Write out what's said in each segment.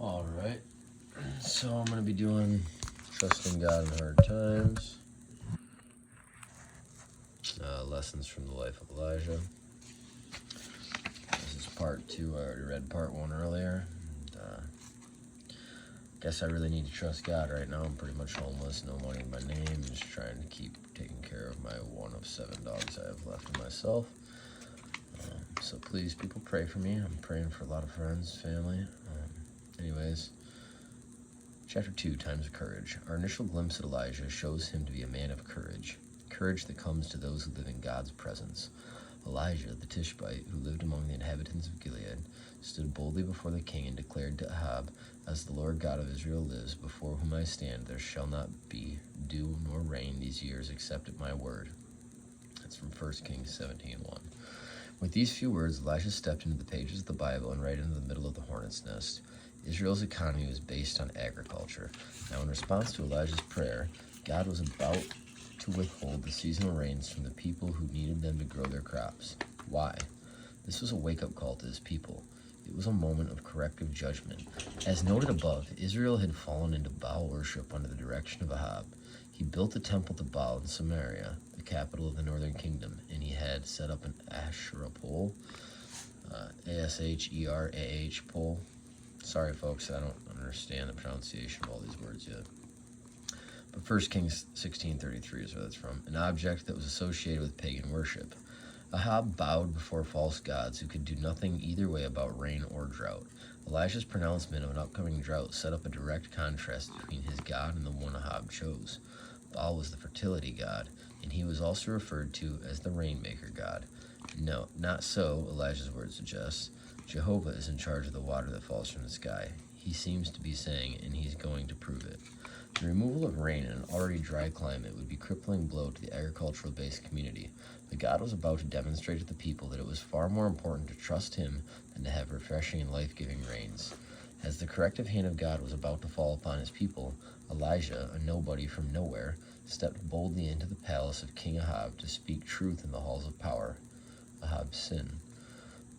All right, so I'm going to be doing Trusting God in Hard Times, Lessons from the Life of Elijah. This is part 2. I already read part 1 earlier. Guess I really need to trust God right now. I'm pretty much homeless, no money in my name, just trying to keep taking care of my 1 of 7 dogs I have left in myself. So please, people, pray for me. I'm praying for a lot of friends, family. Anyways, Chapter 2, Times of Courage. Our initial glimpse at Elijah shows him to be a man of courage. Courage that comes to those who live in God's presence. Elijah, the Tishbite, who lived among the inhabitants of Gilead, stood boldly before the king and declared to Ahab, "As the Lord God of Israel lives, before whom I stand, there shall not be dew nor rain these years except at my word." That's from 1 Kings 17:1. With these few words, Elijah stepped into the pages of the Bible and right into the middle of the hornet's nest. Israel's economy was based on agriculture. Now, in response to Elijah's prayer, God was about to withhold the seasonal rains from the people who needed them to grow their crops. Why? This was a wake-up call to his people. It was a moment of corrective judgment. As noted above, Israel had fallen into Baal worship under the direction of Ahab. He built a temple to Baal in Samaria, the capital of the northern kingdom, and he had set up an Asherah pole, A-S-H-E-R-A-H pole. Sorry, folks, I don't understand the pronunciation of all these words yet. But 1 Kings 16:33 is where that's from. An object that was associated with pagan worship. Ahab bowed before false gods who could do nothing either way about rain or drought. Elijah's pronouncement of an upcoming drought set up a direct contrast between his God and the one Ahab chose. Baal was the fertility god, and he was also referred to as the rainmaker god. No, not so, Elijah's word suggests. Jehovah is in charge of the water that falls from the sky. He seems to be saying, and he's going to prove it. The removal of rain in an already dry climate would be a crippling blow to the agricultural-based community, but God was about to demonstrate to the people that it was far more important to trust him than to have refreshing and life-giving rains. As the corrective hand of God was about to fall upon his people, Elijah, a nobody from nowhere, stepped boldly into the palace of King Ahab to speak truth in the halls of power. Ahab's sin.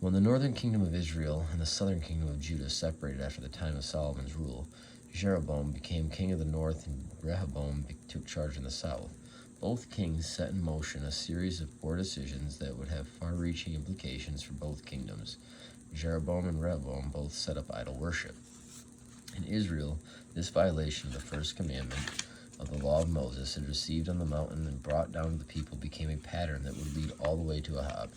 When the northern kingdom of Israel and the southern kingdom of Judah separated after the time of Solomon's rule, Jeroboam became king of the north and Rehoboam took charge in the south. Both kings set in motion a series of poor decisions that would have far-reaching implications for both kingdoms. Jeroboam and Rehoboam both set up idol worship. In Israel, this violation of the first commandment of the law of Moses had received on the mountain and brought down to the people became a pattern that would lead all the way to Ahab.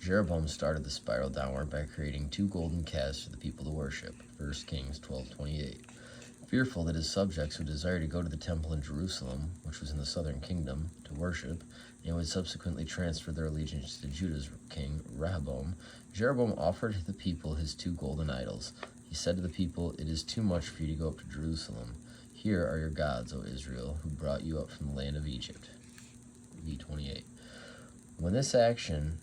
Jeroboam started the spiral downward by creating 2 golden calves for the people to worship, 1 Kings 12:28. Fearful that his subjects would desire to go to the temple in Jerusalem, which was in the southern kingdom, to worship, and would subsequently transfer their allegiance to Judah's king, Rehoboam, Jeroboam offered to the people his 2 golden idols. He said to the people, "It is too much for you to go up to Jerusalem. Here are your gods, O Israel, who brought you up from the land of Egypt." V28. With this action,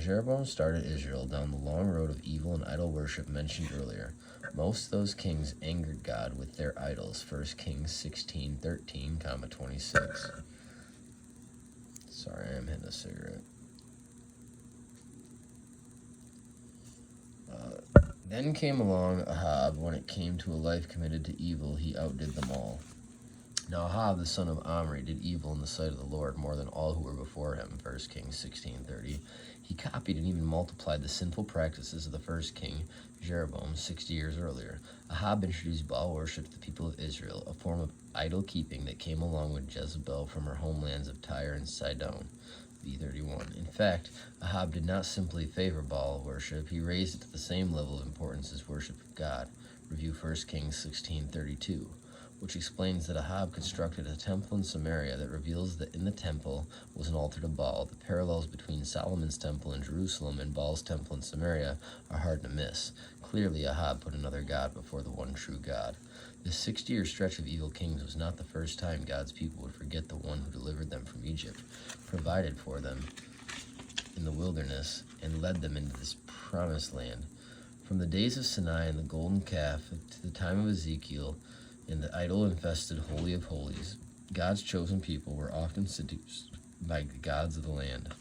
Jeroboam started Israel down the long road of evil and idol worship mentioned earlier. Most of those kings angered God with their idols. 1 Kings 16:13, 26. Sorry, I am hitting a cigarette. Then came along Ahab. When it came to a life committed to evil, he outdid them all. Now Ahab, the son of Omri, did evil in the sight of the Lord more than all who were before him, 1 Kings 16:30. He copied and even multiplied the sinful practices of the first king, Jeroboam, 60 years earlier. Ahab introduced Baal worship to the people of Israel, a form of idol-keeping that came along with Jezebel from her homelands of Tyre and Sidon, V31. In fact, Ahab did not simply favor Baal worship, he raised it to the same level of importance as worship of God. Review 1 Kings 16:32. Which explains that Ahab constructed a temple in Samaria that reveals that in the temple was an altar to Baal. The parallels between Solomon's temple in Jerusalem and Baal's temple in Samaria are hard to miss. Clearly, Ahab put another god before the one true God. This 60-year stretch of evil kings was not the first time God's people would forget the one who delivered them from Egypt, provided for them in the wilderness, and led them into this promised land. From the days of Sinai and the golden calf to the time of Ezekiel, in the idol-infested Holy of Holies, God's chosen people were often seduced by the gods of the land.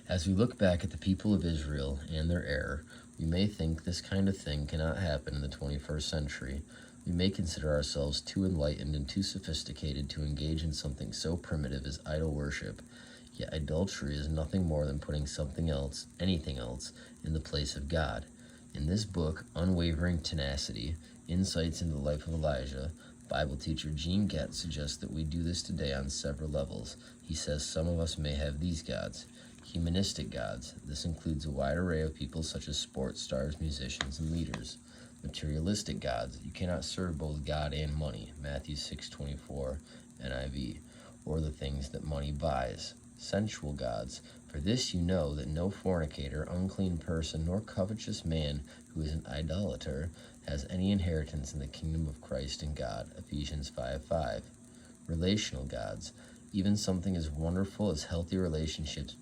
As we look back at the people of Israel and their error, We may think this kind of thing cannot happen in the 21st century. We may consider ourselves too enlightened and too sophisticated to engage in something so primitive as idol worship. Yet adultery is nothing more than putting something else, anything else, in the place of God. In this book, Unwavering Tenacity, Insights into the Life of Elijah, Bible teacher Gene Getz suggests that we do this today on several levels. He says some of us may have these gods. Humanistic gods. This includes a wide array of people such as sports stars, musicians, and leaders. Materialistic gods. You cannot serve both God and money. Matthew 6:24, NIV. Or the things that money buys. Sensual gods. For this you know that no fornicator, unclean person, nor covetous man who is an idolater has any inheritance in the kingdom of Christ and God. Ephesians 5:5. Relational gods. Even something as wonderful as healthy relationships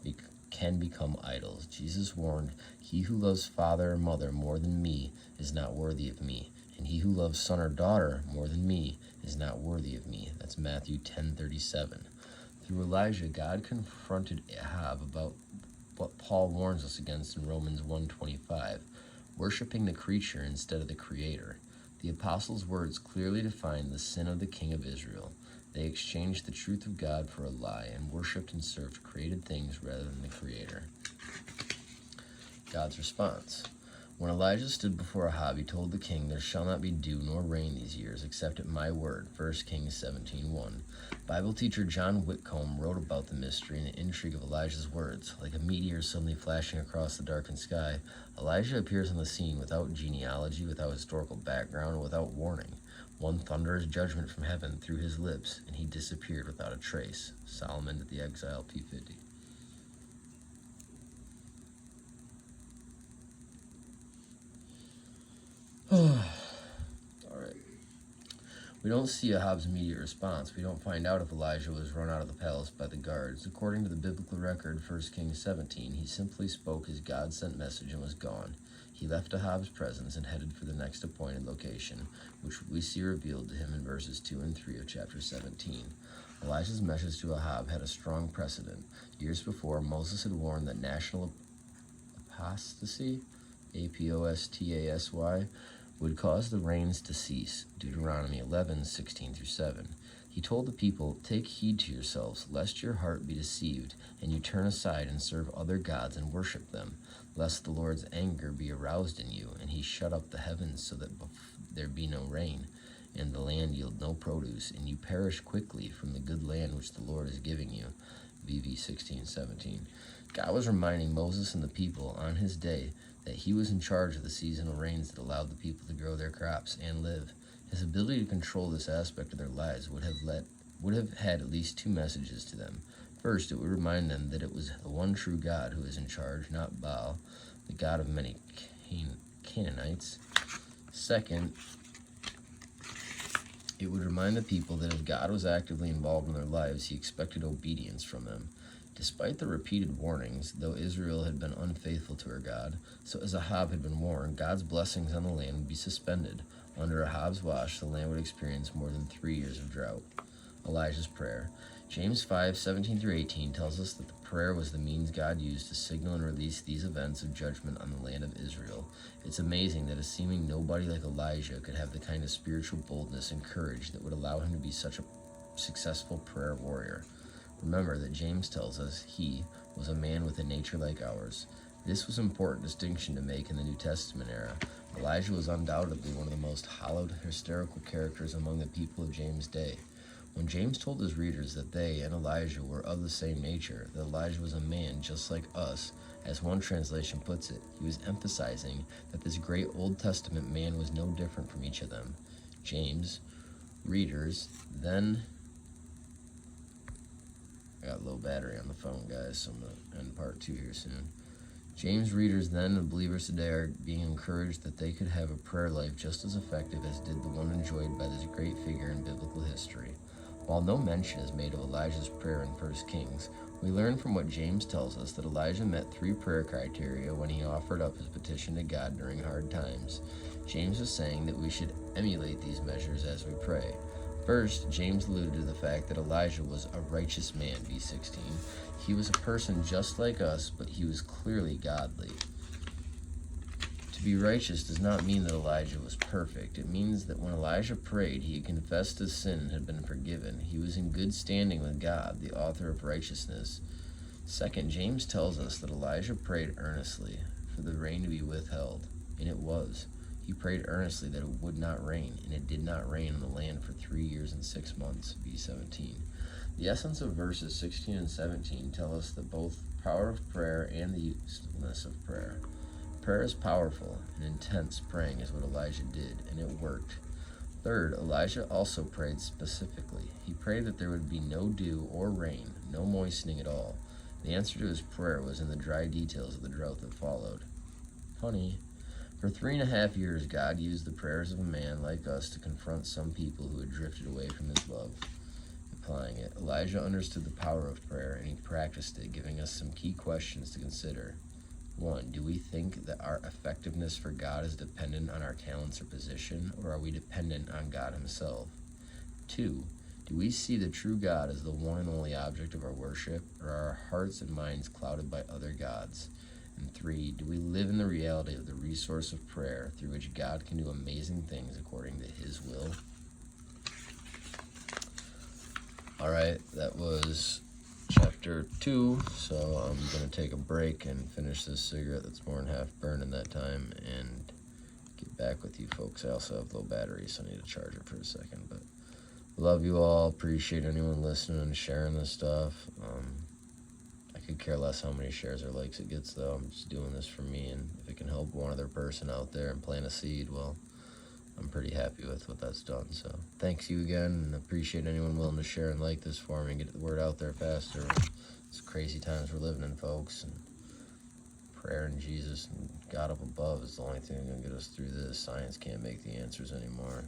can become idols. Jesus warned, "He who loves father or mother more than me is not worthy of me, and he who loves son or daughter more than me is not worthy of me." That's Matthew 10:37. Through Elijah, God confronted Ahab about what Paul warns us against in Romans 1:25, worshiping the creature instead of the Creator. The apostles' words clearly define the sin of the king of Israel. They exchanged the truth of God for a lie and worshipped and served created things rather than the Creator. God's response. When Elijah stood before Ahab, he told the king, "There shall not be dew nor rain these years, except at my word." 1 Kings 17:1. Bible teacher John Whitcomb wrote about the mystery and the intrigue of Elijah's words. Like a meteor suddenly flashing across the darkened sky, Elijah appears on the scene without genealogy, without historical background, and without warning. One thunderous judgment from heaven through his lips, and he disappeared without a trace. Solomon at the Exile, p. 50. All right. We don't see Ahab's immediate response. We don't find out if Elijah was run out of the palace by the guards. According to the biblical record, 1 Kings 17, he simply spoke his God-sent message and was gone. He left Ahab's presence and headed for the next appointed location, which we see revealed to him in verses 2 and 3 of chapter 17. Elijah's message to Ahab had a strong precedent. Years before, Moses had warned that national apostasy, apostasy, would cause the rains to cease. Deuteronomy 11:16-7. He told the people, "Take heed to yourselves, lest your heart be deceived, and you turn aside and serve other gods and worship them, lest the Lord's anger be aroused in you, and he shut up the heavens so that there be no rain, and the land yield no produce, and you perish quickly from the good land which the Lord is giving you." VV 16:17. God was reminding Moses and the people on his day that he was in charge of the seasonal rains that allowed the people to grow their crops and live. His ability to control this aspect of their lives would have had at least two messages to them. First, it would remind them that it was the one true God who is in charge, not Baal, the god of many Canaanites. Second, it would remind the people that if God was actively involved in their lives, he expected obedience from them. Despite the repeated warnings, though Israel had been unfaithful to her God, so as Ahab had been warned, God's blessings on the land would be suspended. Under Ahab's watch, the land would experience more than 3 years of drought. Elijah's prayer. James 5:17-18 tells us that the prayer was the means God used to signal and release these events of judgment on the land of Israel. It's amazing that a seeming nobody like Elijah could have the kind of spiritual boldness and courage that would allow him to be such a successful prayer warrior. Remember that James tells us he was a man with a nature like ours. This was an important distinction to make in the New Testament era. Elijah was undoubtedly one of the most hallowed, hysterical characters among the people of James' day. When James told his readers that they and Elijah were of the same nature, that Elijah was a man just like us, as one translation puts it, he was emphasizing that this great Old Testament man was no different from each of them. James' readers then... I got low battery on the phone, guys, so I'm going to end part 2 here soon. James' readers then and believers today are being encouraged that they could have a prayer life just as effective as did the one enjoyed by this great figure in biblical history. While no mention is made of Elijah's prayer in 1 Kings, we learn from what James tells us that Elijah met 3 prayer criteria when he offered up his petition to God during hard times. James is saying that we should emulate these measures as we pray. First, James alluded to the fact that Elijah was a righteous man, v16. He was a person just like us, but he was clearly godly. be righteous does not mean that Elijah was perfect. It means that when Elijah prayed, he had confessed his sin and had been forgiven. He was in good standing with God, the author of righteousness. Second, James tells us that Elijah prayed earnestly for the rain to be withheld, and it was. He prayed earnestly that it would not rain, and it did not rain on the land for 3 years and 6 months, B17. The essence of verses 16 and 17 tell us that both power of prayer and the usefulness of prayer. Prayer is powerful, and intense praying is what Elijah did, and it worked. Third, Elijah also prayed specifically. He prayed that there would be no dew or rain, no moistening at all. The answer to his prayer was in the dry details of the drought that followed. Funny. For 3.5 years, God used the prayers of a man like us to confront some people who had drifted away from his love. Applying it, Elijah understood the power of prayer, and he practiced it, giving us some key questions to consider. 1. Do we think that our effectiveness for God is dependent on our talents or position, or are we dependent on God himself? 2. Do we see the true God as the one and only object of our worship, or are our hearts and minds clouded by other gods? And 3. Do we live in the reality of the resource of prayer through which God can do amazing things according to his will? Alright, that was chapter 2, so I'm going to take a break and finish this cigarette that's more than half burned in that time and get back with you folks. I also have low battery, so I need to charge it for a second, but love you all. Appreciate anyone listening and sharing this stuff. I could care less how many shares or likes it gets, though. I'm just doing this for me, and if it can help one other person out there and plant a seed, well, I'm pretty happy with what that's done. So thanks you again, and appreciate anyone willing to share and like this for me and get the word out there faster. It's crazy times we're living in, folks, and prayer and Jesus and God up above is the only thing that can get us through this. Science can't make the answers anymore.